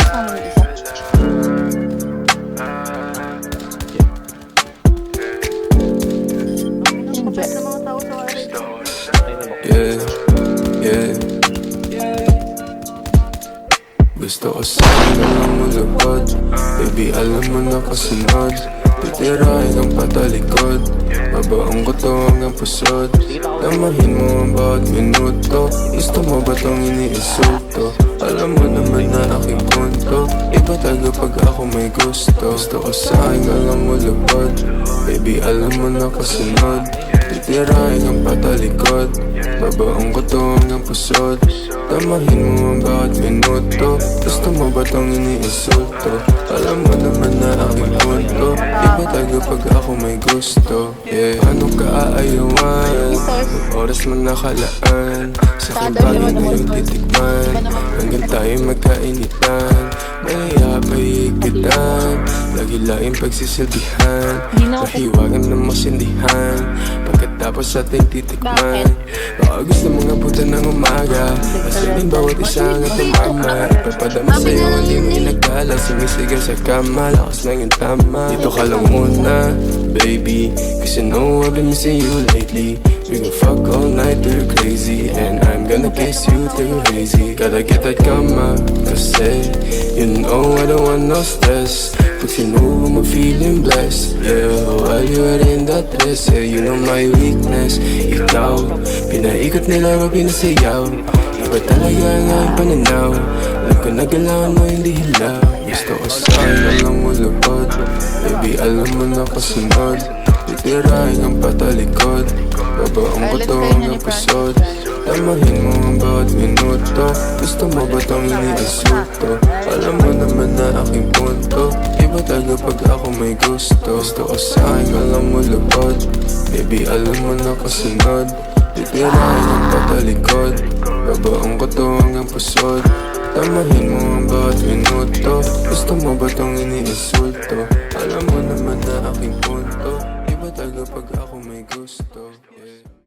kasama mo isa? Enjoy. Sa mga tao sa Yeah, yeah. Gusto ko sa'yo lang malapad. Baby, alam mo na kasunod. Titirahin ang patalikod. Babaong ko to hanggang pusod. Damahin mo ang bawat minuto. Gusto mo ba tong iniinsulto? Alam mo naman na aking punto. Iba taga pag ako may gusto. Gusto ko sa'yo lang malapad. Baby, alam mo na kasunod. Titirahin ang patalikod. Babaong ko to hanggang pusod. Damahin mo ang bawat minuto. Gusto mo ba tong iniinsulto? Alam mo naman na aking punto. Iba taga pag ako may gusto. Yeah, ano ka aayawan? Oras man nakalaan. Sa aking bagay ngayong titikman. Hanggang tayo magkainitan. Malaya pahigitan. Lagi laing pagsisilbihan. Mahiwagan ng masindihan. Pagkatapos ating titikman. Baka gusto mga puta ng umaga. Masaling bawat isa nga tumama. Ipapadama sa'yo hindi mo inagdala. Sumisigaw sa kama, lakas lang yung tama. Dito ka lang muna, baby, cause you know I've been missing you lately. We gon' fuck all night, we're crazy. And I'm gonna kiss you till crazy. Gotta get that kama, kasi you know I don't want no stress. Pag sinubo mo feeling blessed. Yeah, while you are in that dress. Yeah, you know my weakness. Ikaw, pinaikot nila ba pinasayaw. Iba talaga ang aking pananaw. Alam ko nagalawan mo hindi hilaw. Gusto ko sa'yo lang mo lupad. Baby, alam mo na kasunod. Titirahin ang patalikod. Babaong ko to hanggang pusod. Damahin mo ang bawat minuto. Gusto mo ba tong iniinsulto? Alam mo naman na aking punto. Iba taga pag ako may gusto. Gusto ko sa'yo lang mo lupad. Baby, alam mo na kasunod. Titirahin ang patalikod. Babaong ko to hanggang pusod. Damahin mo ang bawat minuto. Gusto mo ba tong iniinsulto? Alam mo naman na aking punto. Iba taga pag ako may gusto.